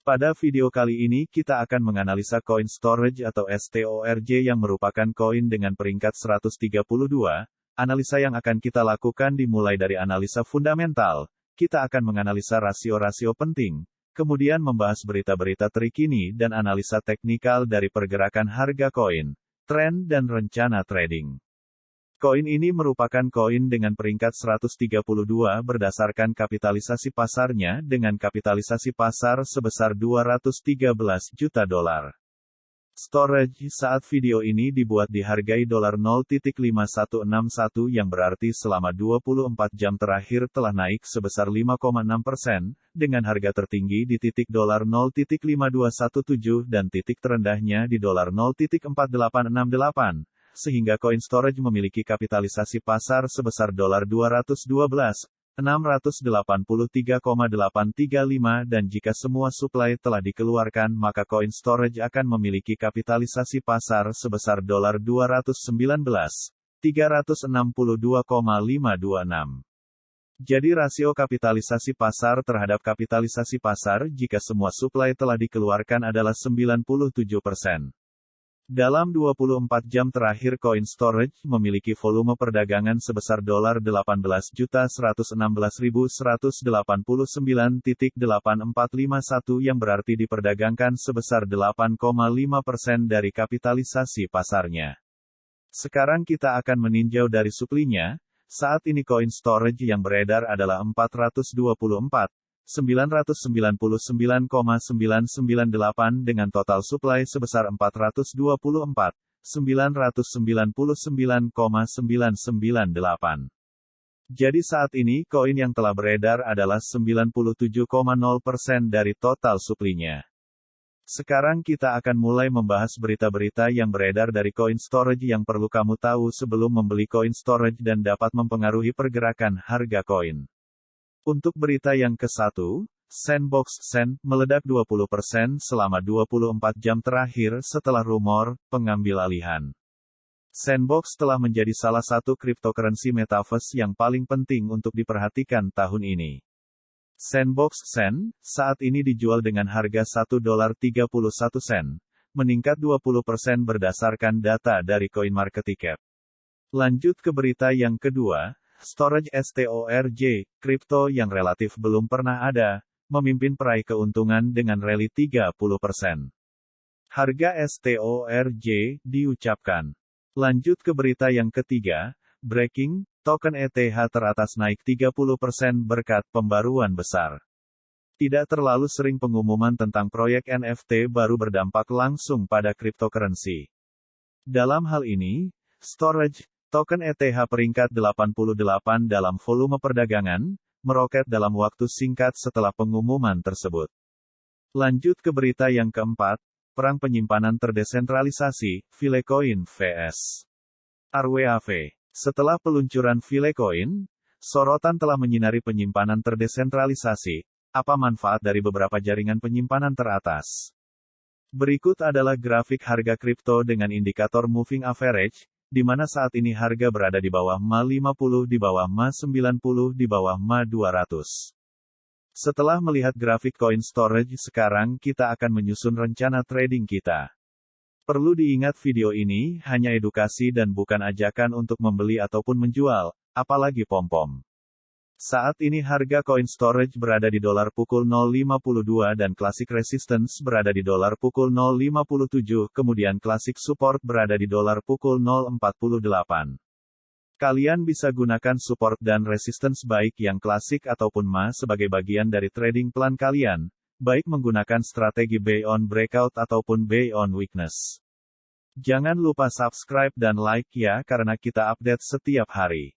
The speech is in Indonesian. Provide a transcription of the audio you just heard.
Pada video kali ini kita akan menganalisa koin storage atau STORJ yang merupakan koin dengan peringkat 132. Analisa yang akan kita lakukan dimulai dari analisa fundamental. Kita akan menganalisa rasio-rasio penting, kemudian membahas berita-berita terkini dan analisa teknikal dari pergerakan harga koin, tren dan rencana trading. Koin ini merupakan koin dengan peringkat 132 berdasarkan kapitalisasi pasarnya dengan kapitalisasi pasar sebesar 213 juta dolar. Storage saat video ini dibuat dihargai $0.5161 yang berarti selama 24 jam terakhir telah naik sebesar 5,6%, dengan harga tertinggi di titik $0.5217 dan titik terendahnya di $0.4868. Sehingga koin storage memiliki kapitalisasi pasar sebesar $212,683,835 dan jika semua suplai telah dikeluarkan maka koin storage akan memiliki kapitalisasi pasar sebesar $219,362,526. Jadi rasio kapitalisasi pasar terhadap kapitalisasi pasar jika semua suplai telah dikeluarkan adalah 97%. Dalam 24 jam terakhir koin storage memiliki volume perdagangan sebesar $18.116.189.8451 yang berarti diperdagangkan sebesar 8,5% dari kapitalisasi pasarnya. Sekarang kita akan meninjau dari suplinya. Saat ini koin storage yang beredar adalah 424.999,998 dengan total suplai sebesar 424.999,998. Jadi saat ini koin yang telah beredar adalah 97,0% dari total suplinya. Sekarang kita akan mulai membahas berita-berita yang beredar dari koin storage yang perlu kamu tahu sebelum membeli koin storage dan dapat mempengaruhi pergerakan harga koin. Untuk berita yang ke-1, Sandbox Sand meledak 20% selama 24 jam terakhir setelah rumor pengambil alihan. Sandbox telah menjadi salah satu cryptocurrency metaverse yang paling penting untuk diperhatikan tahun ini. Sandbox Sand saat ini dijual dengan harga $1.31, meningkat 20% berdasarkan data dari CoinMarketCap. Lanjut ke berita yang kedua. Storage STORJ, kripto yang relatif belum pernah ada, memimpin peraih keuntungan dengan rally 30%. Harga STORJ diucapkan. Lanjut ke berita yang ketiga, breaking, token ETH teratas naik 30% berkat pembaruan besar. Tidak terlalu sering pengumuman tentang proyek NFT baru berdampak langsung pada cryptocurrency. Dalam hal ini, storage, token ETH peringkat 88 dalam volume perdagangan, meroket dalam waktu singkat setelah pengumuman tersebut. Lanjut ke berita yang keempat, perang penyimpanan terdesentralisasi, Filecoin vs. RWAV. Setelah peluncuran Filecoin, sorotan telah menyinari penyimpanan terdesentralisasi. Apa manfaat dari beberapa jaringan penyimpanan teratas? Berikut adalah grafik harga kripto dengan indikator moving average, di mana saat ini harga berada di bawah MA50, di bawah MA90, di bawah MA200. Setelah melihat grafik koin storage sekarang kita akan menyusun rencana trading kita. Perlu diingat video ini hanya edukasi dan bukan ajakan untuk membeli ataupun menjual, apalagi pom-pom. Saat ini harga koin storage berada di $0.52 dan classic resistance berada di $0.57, kemudian classic support berada di $0.48. Kalian bisa gunakan support dan resistance baik yang klasik ataupun MA sebagai bagian dari trading plan kalian, baik menggunakan strategi buy on breakout ataupun buy on weakness. Jangan lupa subscribe dan like ya karena kita update setiap hari.